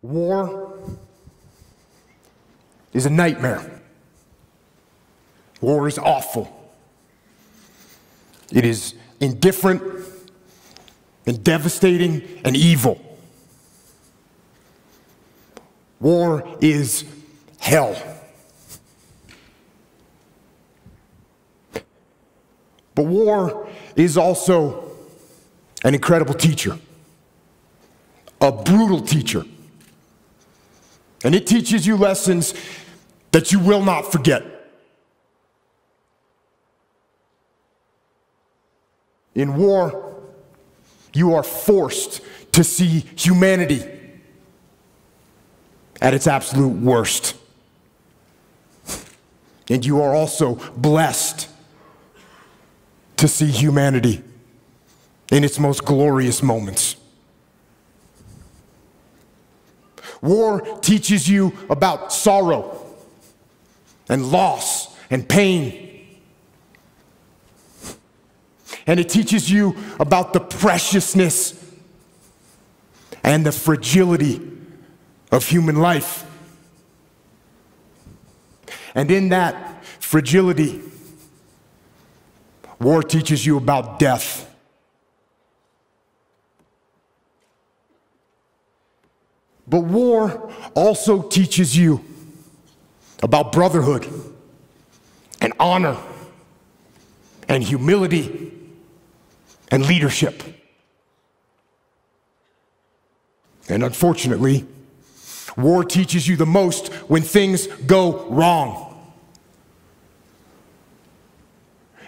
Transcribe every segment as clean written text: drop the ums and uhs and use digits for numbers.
War is a nightmare. War is awful. It is indifferent and devastating and evil. War is hell. But war is also an incredible teacher, a brutal teacher. And it teaches you lessons that you will not forget. In war, you are forced to see humanity at its absolute worst. And you are also blessed to see humanity in its most glorious moments. War teaches you about sorrow and loss and pain. And it teaches you about the preciousness and the fragility of human life. And in that fragility, war teaches you about death. But war also teaches you about brotherhood and honor and humility and leadership. And unfortunately, war teaches you the most when things go wrong.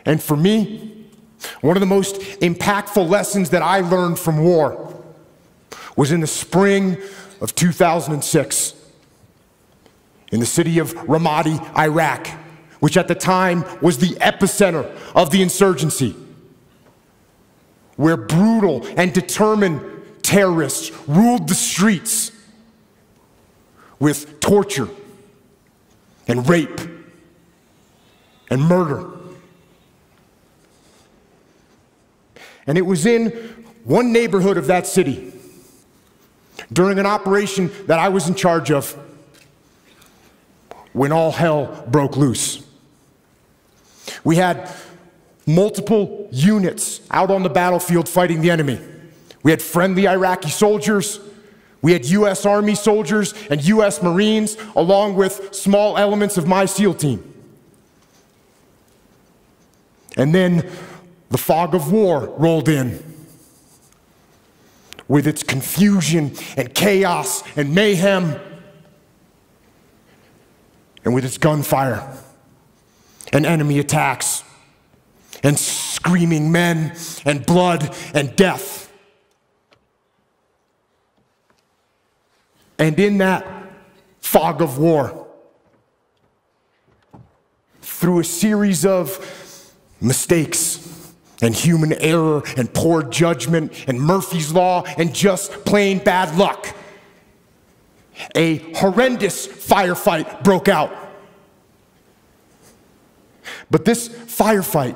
And for me, one of the most impactful lessons that I learned from war was in the spring of 2006 in the city of Ramadi, Iraq, which at the time was the epicenter of the insurgency, where brutal and determined terrorists ruled the streets with torture and rape and murder. And it was in one neighborhood of that city, during an operation that I was in charge of, when all hell broke loose. We had multiple units out on the battlefield fighting the enemy. We had friendly Iraqi soldiers, we had US Army soldiers and US Marines, along with small elements of my SEAL team. And then the fog of war rolled in, with its confusion and chaos and mayhem, and with its gunfire and enemy attacks and screaming men and blood and death. And in that fog of war, through a series of mistakes and human error and poor judgment and Murphy's Law and just plain bad luck, a horrendous firefight broke out. But this firefight,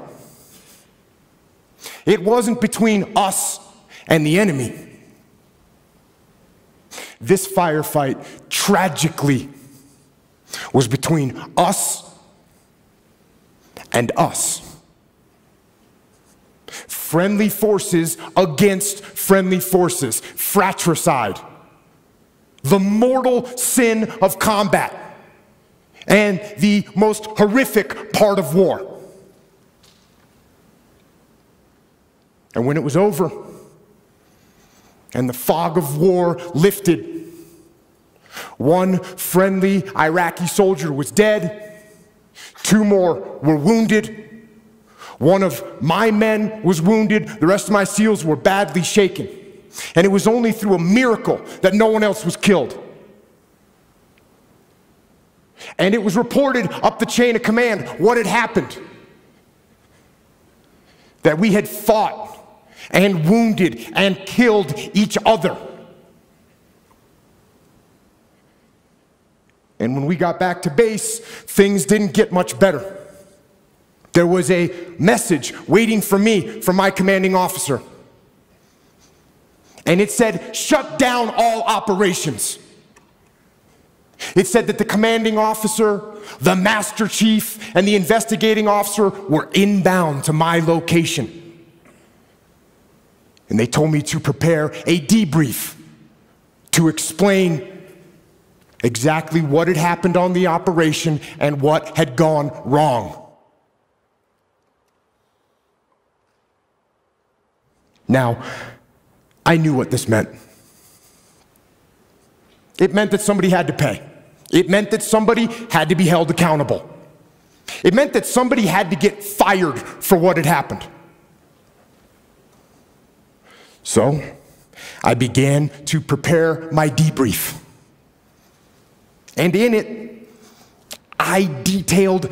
it wasn't between us and the enemy. This firefight, tragically, was between us and us. Friendly forces against friendly forces, fratricide, the mortal sin of combat, and the most horrific part of war. And when it was over, and the fog of war lifted, one friendly Iraqi soldier was dead, 2 more were wounded. One of my men was wounded, the rest of my SEALs were badly shaken. And it was only through a miracle that no one else was killed. And it was reported up the chain of command what had happened. That we had fought and wounded and killed each other. And when we got back to base, things didn't get much better. There was a message waiting for me from my commanding officer. And it said, shut down all operations. It said that the commanding officer, the master chief, and the investigating officer were inbound to my location. And they told me to prepare a debrief to explain exactly what had happened on the operation and what had gone wrong. Now, I knew what this meant. It meant that somebody had to pay. It meant that somebody had to be held accountable. It meant that somebody had to get fired for what had happened. So, I began to prepare my debrief. And in it, I detailed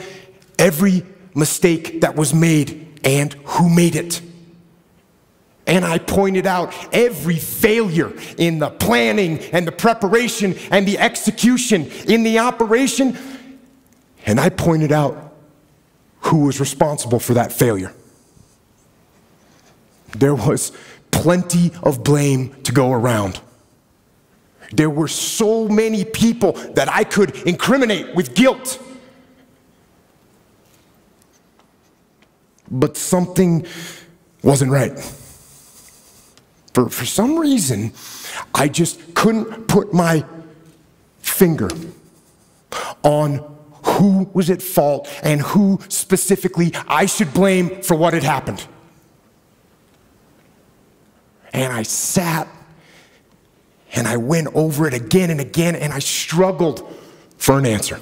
every mistake that was made and who made it. And I pointed out every failure in the planning and the preparation and the execution in the operation. And I pointed out who was responsible for that failure. There was plenty of blame to go around. There were so many people that I could incriminate with guilt. But something wasn't right. For some reason, I just couldn't put my finger on who was at fault and who specifically I should blame for what had happened. And I sat and I went over it again and again, and I struggled for an answer.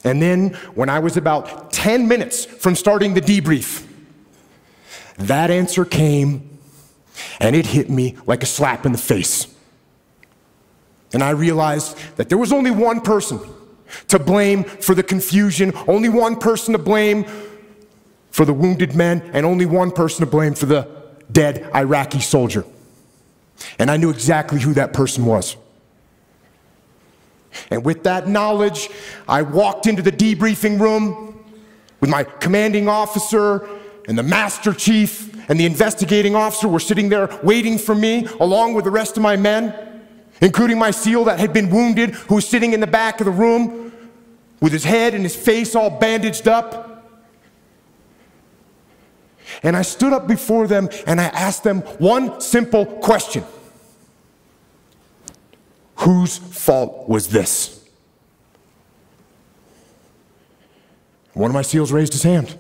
And then, when I was about 10 minutes from starting the debrief, that answer came, and it hit me like a slap in the face. And I realized that there was only one person to blame for the confusion, only one person to blame for the wounded men, and only one person to blame for the dead Iraqi soldier. And I knew exactly who that person was. And with that knowledge, I walked into the debriefing room with my commanding officer, and the master chief and the investigating officer were sitting there waiting for me, along with the rest of my men, including my SEAL that had been wounded, who was sitting in the back of the room with his head and his face all bandaged up. And I stood up before them and I asked them one simple question. Whose fault was this? One of my SEALs raised his hand.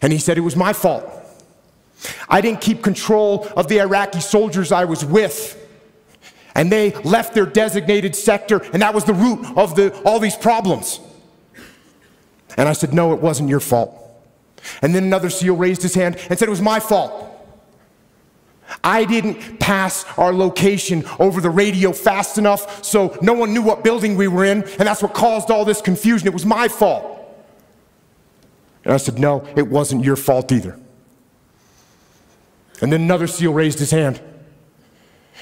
And he said, it was my fault. I didn't keep control of the Iraqi soldiers I was with. And they left their designated sector, and that was the root of all these problems. And I said, no, it wasn't your fault. And then another SEAL raised his hand and said, it was my fault. I didn't pass our location over the radio fast enough so no one knew what building we were in, and that's what caused all this confusion. It was my fault. And I said, no, it wasn't your fault either. And then another SEAL raised his hand.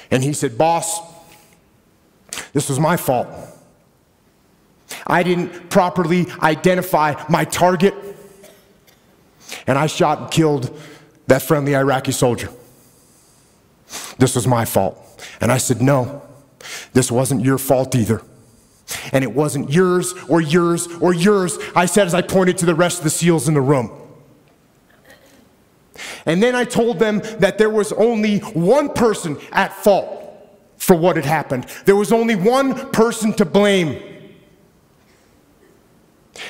And he said, boss, this was my fault. I didn't properly identify my target. And I shot and killed that friendly Iraqi soldier. This was my fault. And I said, no, this wasn't your fault either. And it wasn't yours or yours or yours, I said as I pointed to the rest of the SEALs in the room. And then I told them that there was only one person at fault for what had happened. There was only one person to blame.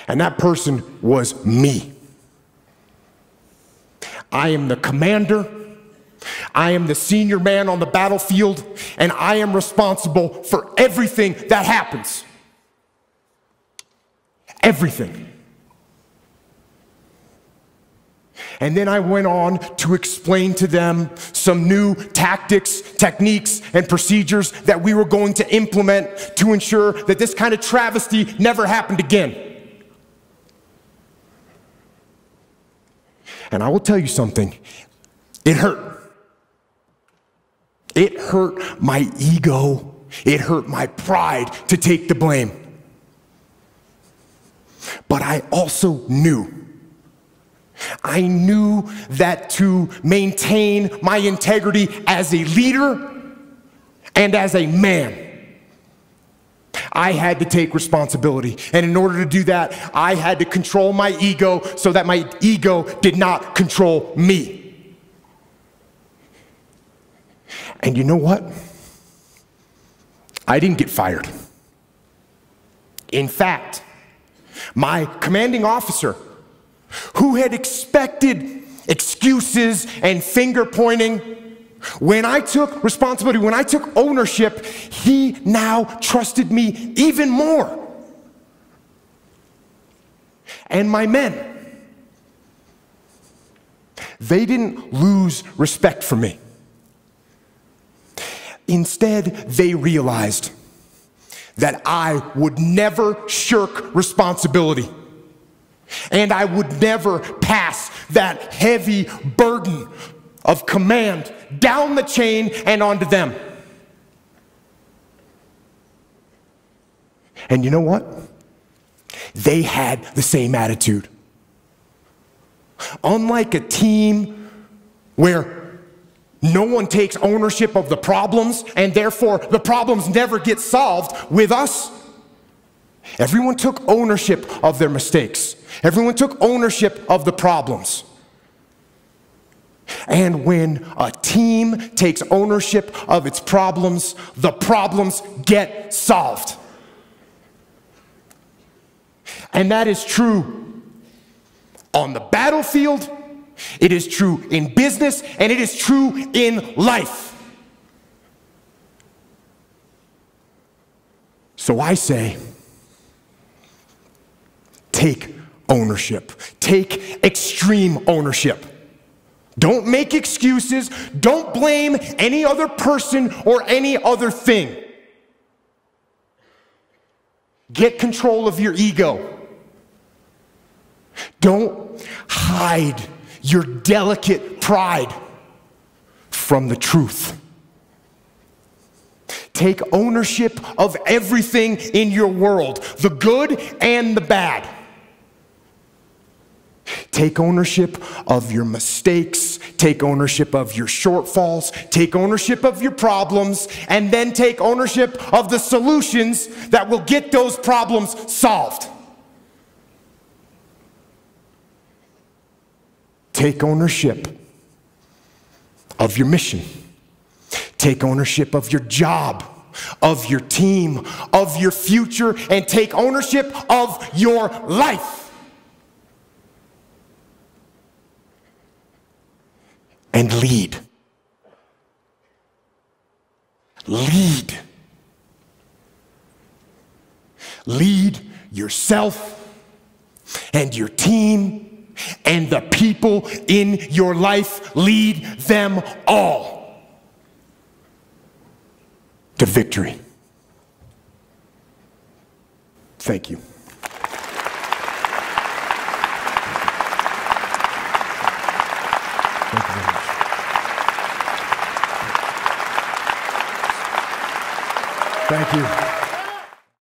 And that person was me. I am the commander. I am the senior man on the battlefield, and I am responsible for everything that happens. Everything. And then I went on to explain to them some new tactics, techniques, and procedures that we were going to implement to ensure that this kind of travesty never happened again. And I will tell you something, it hurt. It hurt my ego. It hurt my pride to take the blame. But I also knew. I knew that to maintain my integrity as a leader, And as a man, I had to take responsibility. And in order to do that, I had to control my ego so that my ego did not control me. And you know what? I didn't get fired. In fact, my commanding officer, who had expected excuses and finger pointing, when I took responsibility, when I took ownership, he now trusted me even more. And my men, they didn't lose respect for me. Instead, they realized that I would never shirk responsibility, and I would never pass that heavy burden of command down the chain and onto them. And you know what? They had the same attitude. Unlike a team where no one takes ownership of the problems and therefore the problems never get solved, with us, everyone took ownership of their mistakes. Everyone took ownership of the problems. And when a team takes ownership of its problems, the problems get solved. And that is true on the battlefield, it is true in business, and it is true in life. So I say, take ownership. Take extreme ownership. Don't make excuses. Don't blame any other person or any other thing. Get control of your ego. Don't hide your delicate pride from the truth. Take ownership of everything in your world, the good and the bad. Take ownership of your mistakes, take ownership of your shortfalls, take ownership of your problems, and then take ownership of the solutions that will get those problems solved. Take ownership of your mission. Take ownership of your job, of your team, of your future, and take ownership of your life. And lead. Lead. Lead yourself and your team and the people in your life. Lead them all to victory. Thank you. Thank you very much. Thank you.